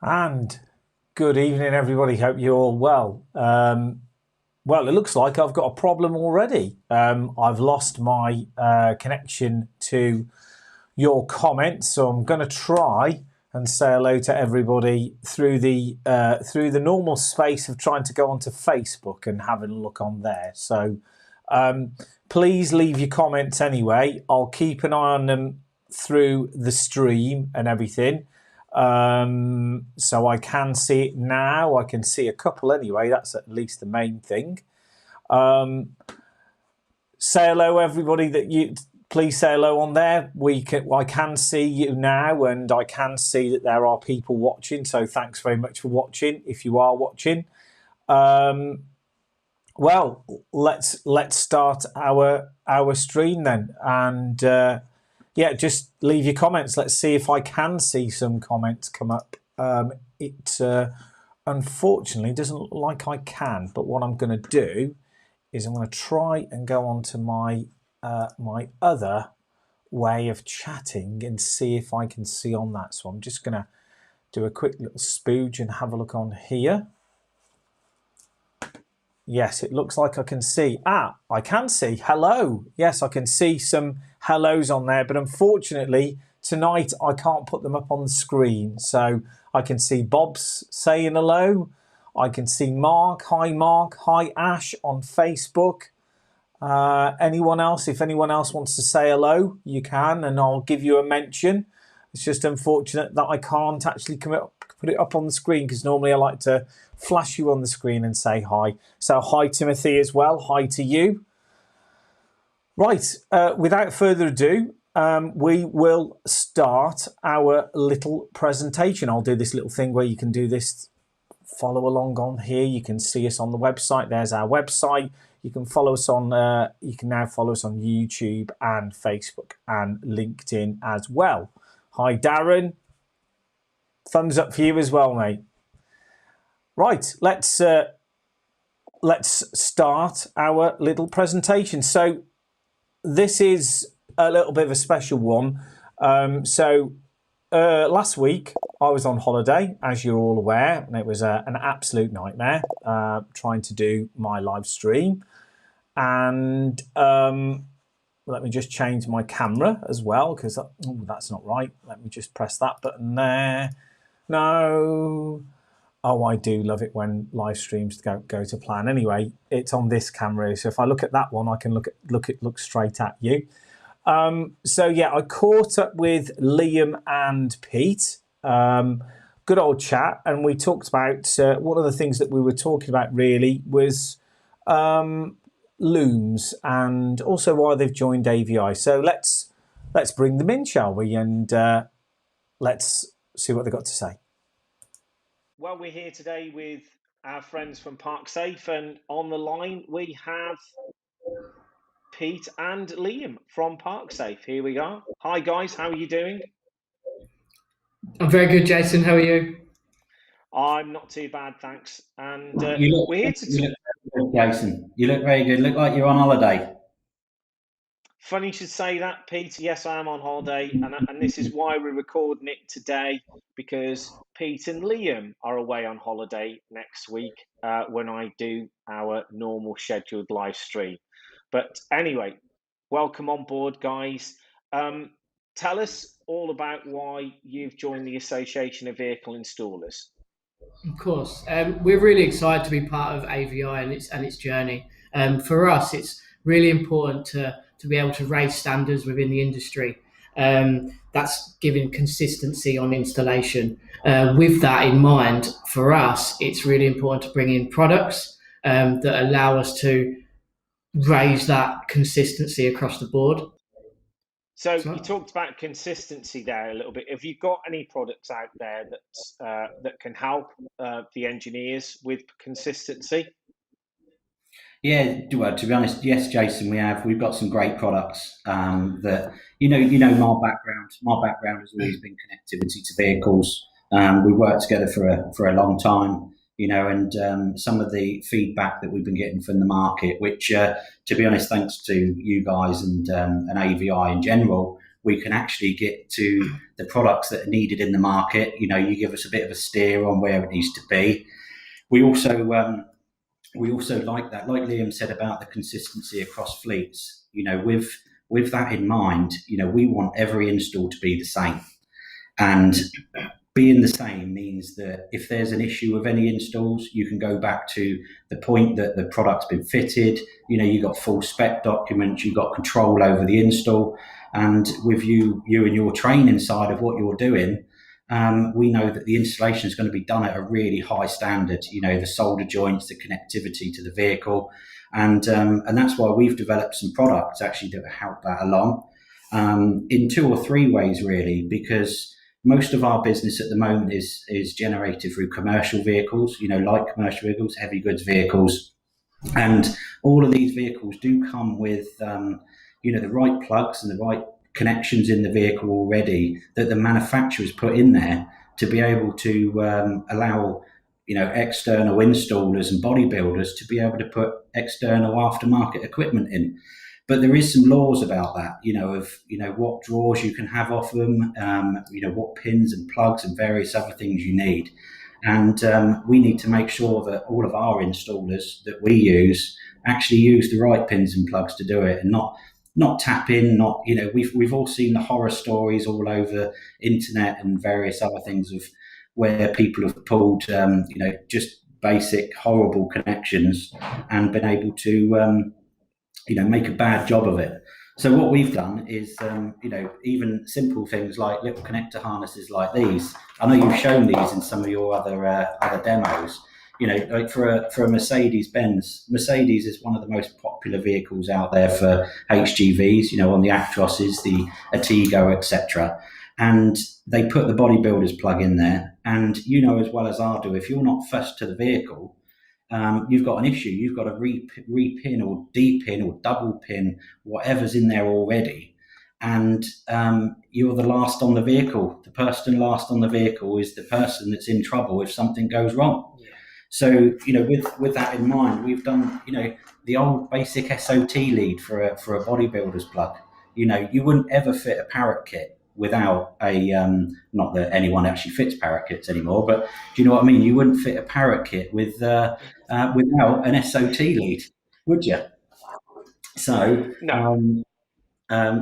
And good evening, everybody. Hope you're all well. Well, it looks like I've got a problem already. I've lost my connection to your comments, so I'm going to try and say hello to everybody through the normal space of trying to go onto Facebook and having a look on there. So please leave your comments anyway. I'll keep an eye on them through the stream and everything. So I can see it now. I can see a couple anyway. That's at least the main thing. Say hello, everybody. Please say hello on there. I can see you now, and I can see that there are people watching. So thanks very much for watching. If you are watching, well, let's start our stream then, and yeah, just leave your comments. Let's see if I can see some comments come up. It unfortunately doesn't look like I can, but what I'm going to do is I'm going to try and go on to my my other way of chatting and see if I can see on that. So I'm just going to do a quick little spooge and have a look on here. Yes, it looks like I can see. I can see. Hello. Yes, I can see some hellos on there, but unfortunately tonight I can't put them up on the screen. So I can see Bob's saying hello. I can see Mark. Hi, Mark. Hi, Ash on Facebook. Anyone else? If anyone else wants to say hello, you can, and I'll give you a mention. It's just unfortunate that I can't actually put it up on the screen, because normally I like to flash you on the screen and say hi. So hi, Timothy, as well. Hi to you. Right, without further ado, we will start our little presentation. I'll do this little thing where you can do this, follow along on here. You can see us on the website. There's our website. You can follow us on. You can now follow us on YouTube and Facebook and LinkedIn as well. Hi, Darren. Thumbs up for you as well, mate. Right, let's start our little presentation. So this is a little bit of a special one. Last week I was on holiday, as you're all aware, and it was an absolute nightmare trying to do my live stream. And let me just change my camera as well, because that's not right. Let me just press that button there. No. Oh, I do love it when live streams go to plan. Anyway, it's on this camera, so if I look at that one, I can look straight at you. So yeah, I caught up with Liam and Pete. Good old chat, and we talked about one of the things that we were talking about really was looms, and also why they've joined AVI. So let's bring them in, shall we? And let's see what they've got to say. Well, we're here today with our friends from Parksafe, and on the line we have Pete and Liam from Parksafe. Here we are. Hi guys, how are you doing? I'm very good, Jason. How are you? I'm not too bad, thanks. And we're here to you look good, Jason. You look very good. Look like you're on holiday. Funny you should say that, Pete. Yes, I am on holiday, and this is why we're recording it today, because Pete and Liam are away on holiday next week when I do our normal scheduled live stream. But anyway, welcome on board, guys. Tell us all about why you've joined the Association of Vehicle Installers. Of course, we're really excited to be part of AVI and its journey. For us, it's really important to be able to raise standards within the industry. That's giving consistency on installation. With that in mind, for us, it's really important to bring in products that allow us to raise that consistency across the board. So you talked about consistency there a little bit. Have you got any products out there that can help the engineers with consistency? Yeah, well, to be honest, yes, Jason, we have. We've got some great products that my background has always been connectivity to vehicles. We worked together for a long time, and some of the feedback that we've been getting from the market, which, to be honest, thanks to you guys and AVI in general, we can actually get to the products that are needed in the market. You give us a bit of a steer on where it needs to be. We also like that, like Liam said about the consistency across fleets. With that in mind, we want every install to be the same, and being the same means that if there's an issue with any installs, you can go back to the point that the product's been fitted. You've got full spec documents, you've got control over the install, and with you and your training side of what you're doing, we know that the installation is going to be done at a really high standard. The solder joints, the connectivity to the vehicle, and that's why we've developed some products actually that help that along in 2 or 3 ways, really, because most of our business at the moment is generated through commercial vehicles, light commercial vehicles, heavy goods vehicles. And all of these vehicles do come with, the right plugs and the right connections in the vehicle already that the manufacturers put in there to be able to allow, external installers and bodybuilders to be able to put external aftermarket equipment in. But there is some laws about that, of what drawers you can have off them, what pins and plugs and various other things you need. And we need to make sure that all of our installers that we use actually use the right pins and plugs to do it, and not tap in, we've all seen the horror stories all over internet and various other things of where people have pulled, just basic horrible connections and been able to make a bad job of it. So what we've done is, even simple things like little connector harnesses like these. I know you've shown these in some of your other demos. Like for a Mercedes-Benz. Mercedes is one of the most popular vehicles out there for HGVs. On the Actroses, the Atigo, etc. And they put the bodybuilder's plug in there. And as well as I do, if you're not first to the vehicle, you've got an issue. You've got to repin or depin or double pin whatever's in there already, and you're the last on the vehicle. The person last on the vehicle is the person that's in trouble if something goes wrong. Yeah. So with that in mind, we've done the old basic SOT lead for a bodybuilder's plug. You wouldn't ever fit a Parrot kit without a not that anyone actually fits Parrot kits anymore, but do you know what I mean? You wouldn't fit a Parrot kit without an SOT lead, would you? So no.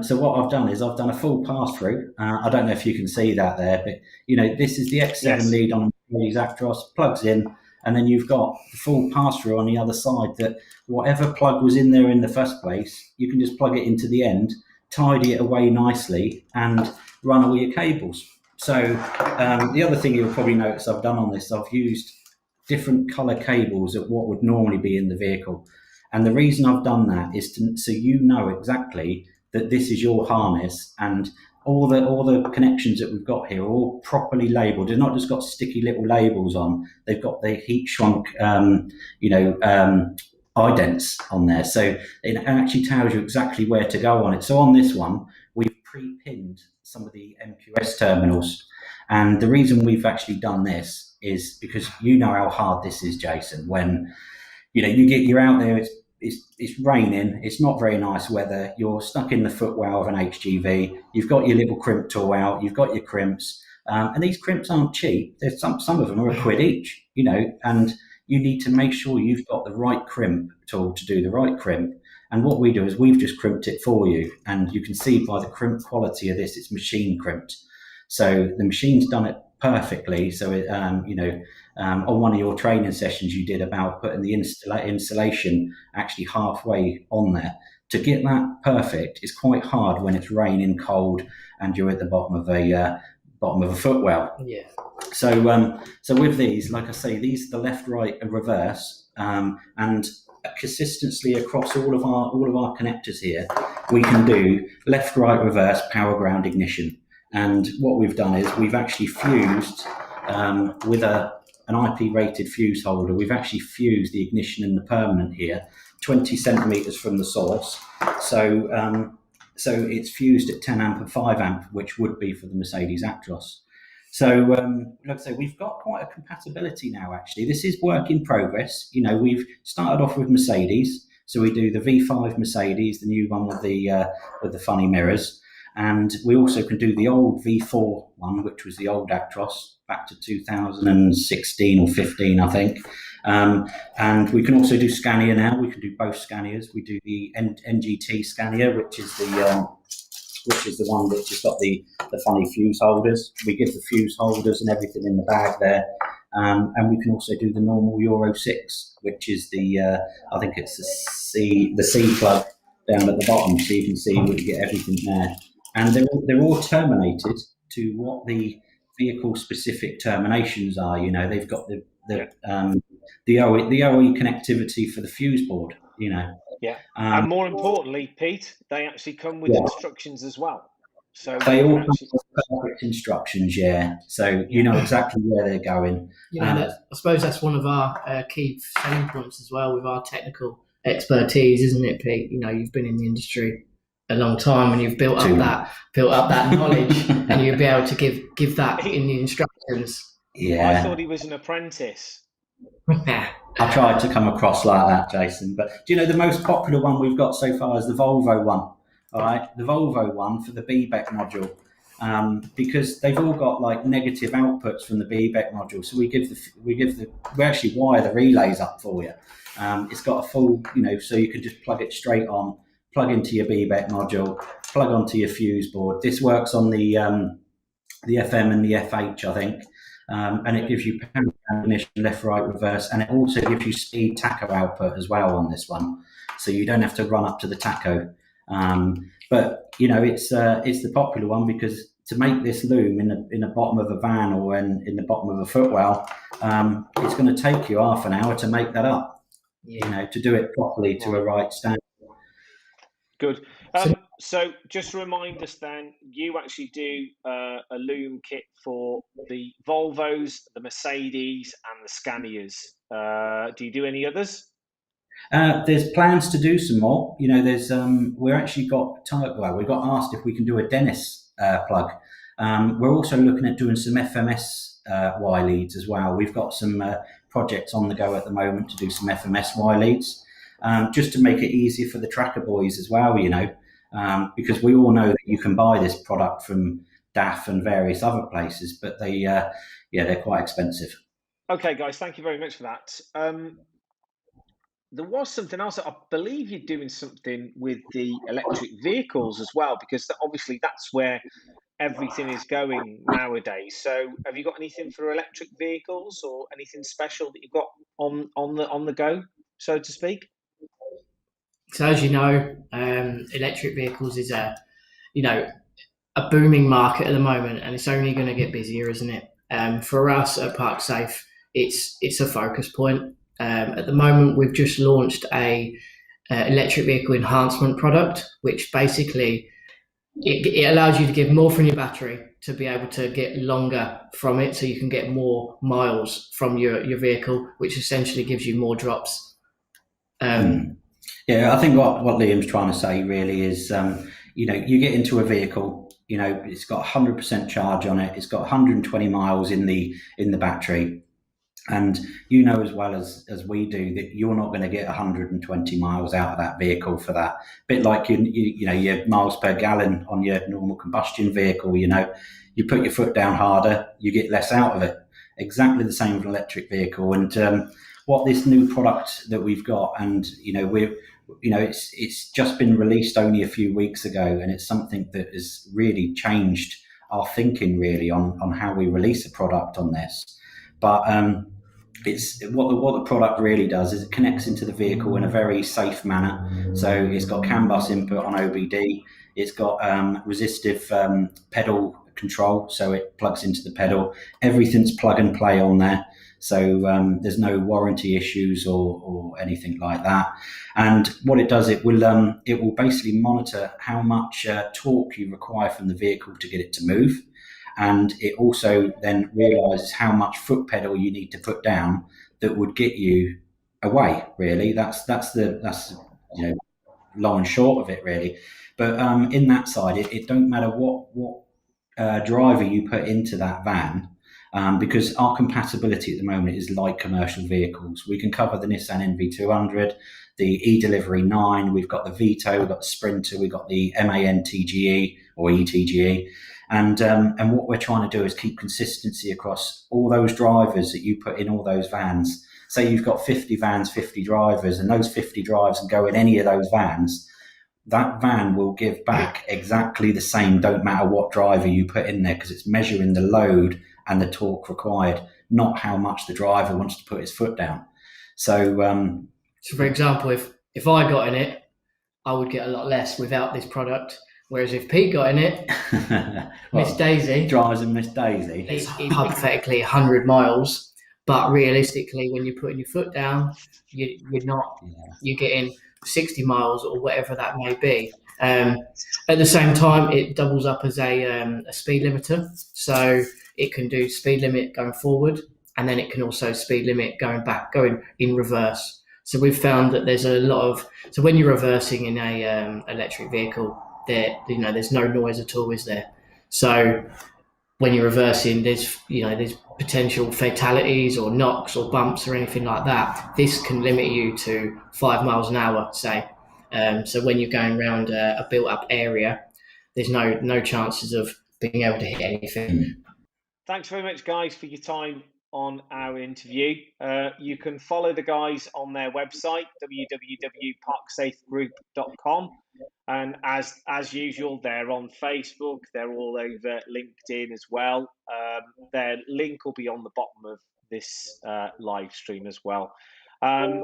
So what I've done is I've done a full pass through. I don't know if you can see that there, but this is the X7 lead on these Actros, plugs in, and then you've got the full pass through on the other side. That whatever plug was in there in the first place, you can just plug it into the end, tidy it away nicely, and run all your cables. So the other thing you'll probably notice I've done on this, I've used different color cables of what would normally be in the vehicle. And the reason I've done that is so you know exactly that this is your harness, and all the connections that we've got here are all properly labeled. They've not just got sticky little labels on, they've got the heat shrunk idents on there, so it actually tells you exactly where to go on it. So on this one, we've pre-pinned some of the MQS terminals, and the reason we've actually done this is because how hard this is, Jason. When you're out there, it's raining, it's not very nice weather, you're stuck in the footwell of an HGV, you've got your little crimp tool out, you've got your crimps, and these crimps aren't cheap. There's some of them are £1 each, and you need to make sure you've got the right crimp tool to do the right crimp. And what we do is we've just crimped it for you, and you can see by the crimp quality of this, it's machine crimped. So the machine's done it perfectly. So it, on one of your training sessions you did about putting the insulation actually halfway on there. To get that perfect is quite hard when it's raining, cold, and you're at the bottom of a footwell. Yeah. So with these, like I say, these are the left, right, and reverse, and consistently across all of our connectors here, we can do left, right, reverse, power, ground, ignition. And what we've done is we've actually fused with an IP rated fuse holder. We've actually fused the ignition and the permanent here 20 centimeters from the source. So it's fused at 10 amp and 5 amp, which would be for the Mercedes Actros. So like I say, we've got quite a compatibility now, actually. This is work in progress. We've started off with Mercedes. So we do the V5 Mercedes, the new one with the funny mirrors. And we also can do the old V4 one, which was the old Actros, back to 2016 or 15, I think. And we can also do Scania now. We can do both Scanias. We do the NGT Scania, which is the one that's just got the funny fuse holders. We give the fuse holders and everything in the bag there. And we can also do the normal Euro 6, which is I think it's the C plug down at the bottom, so you can see we get everything there. And they're all terminated to what the vehicle specific terminations are. You know, they've got the OE connectivity for the fuse board. You know. Yeah. And more importantly, Pete, they actually come with instructions as well. So they all come with perfect instructions, yeah. So you know exactly where they're going. I suppose that's one of our key selling points as well with our technical expertise, isn't it, Pete? You know, you've been in the industry a long time and you've built up that knowledge, and you'll be able to give that in the instructions. Yeah. I thought he was an apprentice. I tried to come across like that, Jason. But do you know the most popular one we've got so far is the Volvo one? All right, the Volvo one for the BBEC module, because they've all got like negative outputs from the BBEC module. So we actually wire the relays up for you. It's got a full, you know, so you can just plug it straight on, plug into your BBEC module, plug onto your fuse board. This works on the FM and the FH, I think. And it gives you power ignition, left, right, reverse, and it also gives you speed tacho output as well on this one, so you don't have to run up to the tacho. But you know, it's the popular one because to make this loom in the bottom of a van or in the bottom of a footwell, it's going to take you half an hour to make that up. You know, to do it properly to a right standard. Good. So just remind us then, you actually do a loom kit for the Volvos, the Mercedes and the Scanias. Do you do any others? There's plans to do some more. You know, there's we got asked if we can do a Dennis plug. We're also looking at doing some FMS Y leads as well. We've got some projects on the go at the moment to do some FMS Y leads, just to make it easier for the tracker boys as well. You know. Because we all know that you can buy this product from DAF and various other places, but they're quite expensive. Okay, guys, thank you very much for that. There was something else. I believe you're doing something with the electric vehicles as well, because obviously that's where everything is going nowadays. So have you got anything for electric vehicles or anything special that you've got on the go, so to speak? So as you know, electric vehicles is a booming market at the moment, and it's only going to get busier, isn't it? For us at Parksafe, it's a focus point. At the moment, we've just launched a electric vehicle enhancement product, which basically it allows you to give more from your battery to be able to get longer from it, so you can get more miles from your vehicle, which essentially gives you more drops. Yeah, I think what Liam's trying to say really is, you know, you get into a vehicle, you know, it's got 100% charge on it, it's got 120 miles in the battery, and you know as well as we do that you're not going to get 120 miles out of that vehicle for that. Bit like you know your miles per gallon on your normal combustion vehicle. You know, you put your foot down harder, you get less out of it. Exactly the same with an electric vehicle, and what this new product that we've got, and you know it's just been released only a few weeks ago, and it's something that has really changed our thinking really on how we release a product on this. But it's what the product really does is it connects into the vehicle in a very safe manner. So it's got CAN bus input on OBD. It's got resistive pedal control, so it plugs into the pedal. Everything's plug and play on there. So there's no warranty issues or anything like that. And what it does, it will basically monitor how much torque you require from the vehicle to get it to move, and it also then realizes how much foot pedal you need to put down that would get you away. Really, that's you know long and short of it really. But in that side, it don't matter what driver you put into that van. because our compatibility at the moment is like commercial vehicles. We can cover the Nissan NV200, the e-Delivery 9, we've got the Vito, we've got the Sprinter, we've got the MAN TGE or ETGE. And what we're trying to do is keep consistency across all those drivers that you put in all those vans. Say you've got 50 vans, 50 drivers, and those 50 drivers can go in any of those vans. That van will give back exactly the same, don't matter what driver you put in there, because it's measuring the load and the torque required, not how much the driver wants to put his foot down. So, for example, if I got in it, I would get a lot less without this product. Whereas if Pete got in it, Miss Daisy drives and Miss Daisy, it's hypothetically 100 miles, but realistically, when you're putting your foot down, you're not. You're getting 60 miles or whatever that may be. At the same time, it doubles up as a speed limiter, so it can do speed limit going forward, and then it can also speed limit going back, going in reverse. So we've found that there's a lot of, so when you're reversing in a electric vehicle, there's no noise at all, is there? So when you're reversing, there's potential fatalities or knocks or bumps or anything like that. This can limit you to 5 miles an hour, say. So when you're going around a built-up area, there's no chances of being able to hit anything. Thanks very much, guys, for your time on our interview. You can follow the guys on their website, www.parksafegroup.com. And as usual, they're on Facebook. They're all over LinkedIn as well. Their link will be on the bottom of this live stream as well. And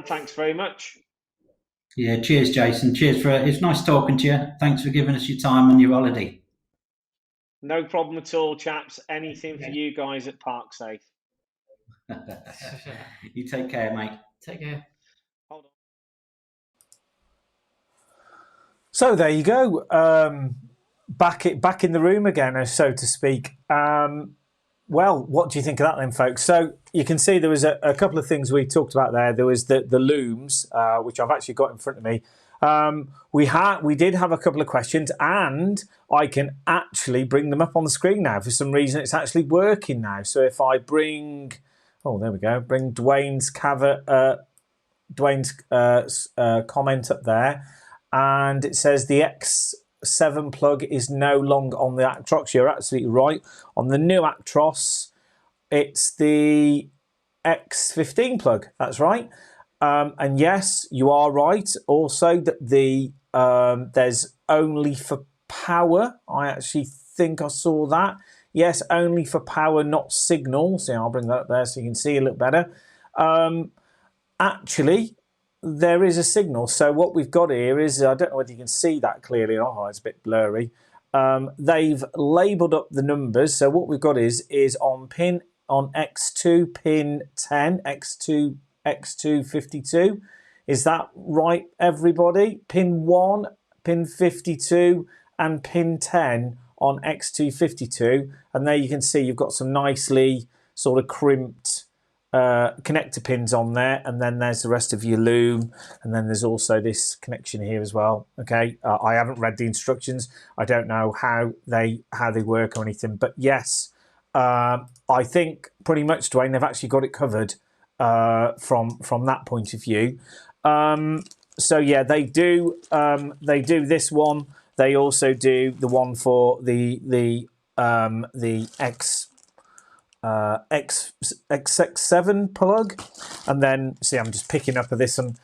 thanks very much. Yeah, cheers, Jason. Cheers it's nice talking to you. Thanks for giving us your time on your holiday. No problem at all, chaps. Anything for you guys at Parksafe. You take care, mate. Take care. Hold on. So there you go. Back in the room again, so to speak. Well, what do you think of that then, folks? So you can see there was a couple of things we talked about there. There was the looms, which I've actually got in front of me. We did have a couple of questions, and I can actually bring them up on the screen now. For some reason, it's actually working now. So if I bring, there we go, bring Dwayne's comment up there, and it says the X7 plug is no longer on the Actros. You're absolutely right. On the new Actros, it's the X15 plug. That's right. And yes, you are right. Also, that there's only for power. I actually think I saw that. Yes, only for power, not signal. So I'll bring that up there so you can see a little better. Actually, there is a signal. So what we've got here is, I don't know whether you can see that clearly. Oh, it's a bit blurry. They've labelled up the numbers. So what we've got is on X2 pin 10, X2 52. Is that right, everybody? Pin 1, pin 52, and pin 10 on X2 52. And there you can see you've got some nicely sort of crimped connector pins on there, and then there's the rest of your loom, and then there's also this connection here as well. Okay, I haven't read the instructions. I don't know how they work or anything, but yes, I think pretty much, Dwayne, they've actually got it covered from that point of view. So yeah, they do this one. They also do the one for the X7 plug, and then see, I'm just picking up this one.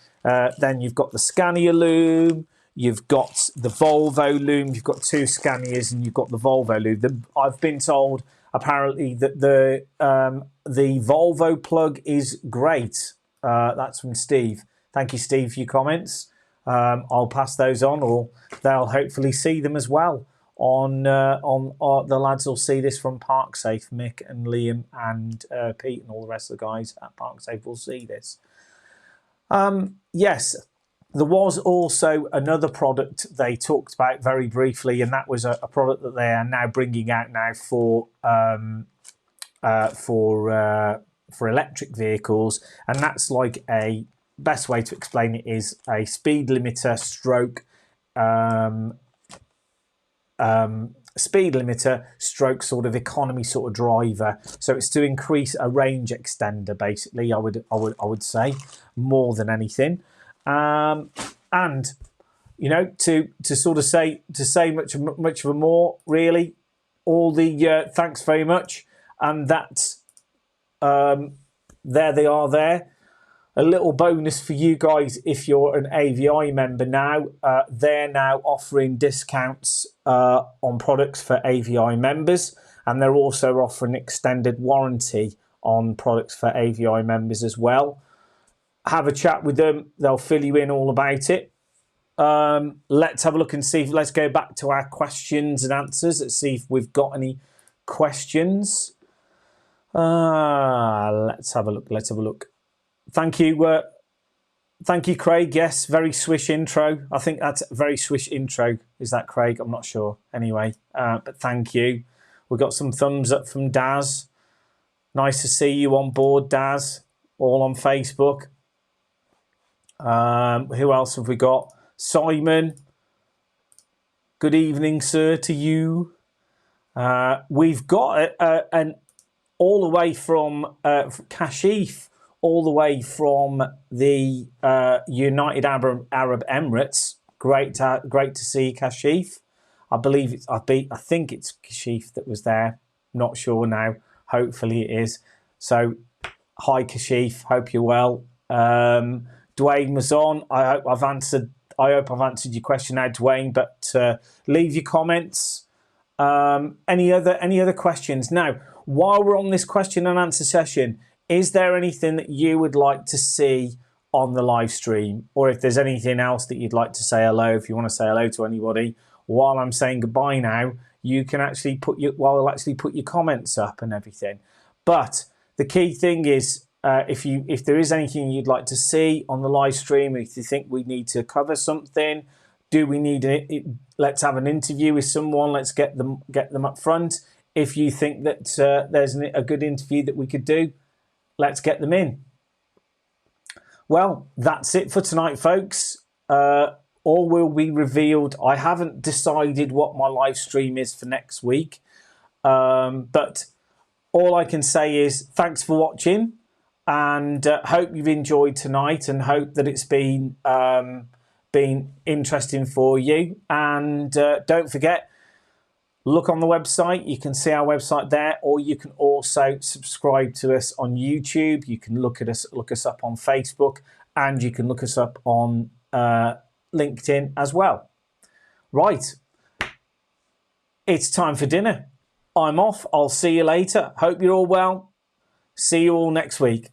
Then you've got the Scania loom, you've got the Volvo loom, you've got two Scanias, and you've got the Volvo loom. I've been told apparently that the Volvo plug is great. That's from Steve. Thank you, Steve, for your comments. I'll pass those on, or they'll hopefully see them as well. On the lads will see this from Parksafe. Mick and Liam and Pete and all the rest of the guys at Parksafe will see this. Yes, there was also another product they talked about very briefly, and that was a product that they are now bringing out now for electric vehicles, and that's like a best way to explain it is a speed limiter stroke speed limiter stroke sort of economy sort of driver. So it's to increase a range extender, basically. I would say more than anything, and you know, to sort of say much of a more really. All the thanks very much, and that's there they are there. A little bonus for you guys if you're an AVI member now. They're now offering discounts on products for AVI members, and they're also offering extended warranty on products for AVI members as well. Have a chat with them. They'll fill you in all about it. Let's have a look and see. Let's go back to our questions and answers. Let's see if we've got any questions. Let's have a look. Thank you, Craig. Yes, very swish intro. I think that's a very swish intro. Is that Craig? I'm not sure. Anyway, but thank you. We've got some thumbs up from Daz. Nice to see you on board, Daz. All on Facebook. Who else have we got? Simon. Good evening, sir, to you. We've got an all the way from Kashif, all the way from the United Arab Emirates. Great to see Kashif. I think it's Kashif that was there. Not sure now. Hopefully it is. So, hi Kashif. Hope you're well. Dwayne was on. I hope I've answered your question now, Dwayne. But leave your comments. Any other questions now? While we're on this question and answer session, is there anything that you would like to see on the live stream? Or if there's anything else that you'd like to say hello, if you want to say hello to anybody, while I'm saying goodbye now, you can actually put your comments up and everything. But the key thing is, if there is anything you'd like to see on the live stream, if you think we need to cover something, do we need it? Let's have an interview with someone. Let's get them up front. If you think that there's a good interview that we could do, let's get them in. Well, that's it for tonight, folks. All will be revealed. I haven't decided what my live stream is for next week. But all I can say is thanks for watching, and hope you've enjoyed tonight, and hope that it's been interesting for you. And don't forget, look on the website. You can see our website there, or you can also subscribe to us on YouTube. You can look us up on Facebook, and you can look us up on LinkedIn as well. Right, it's time for dinner. I'm off. I'll see you later. Hope you're all well. See you all next week.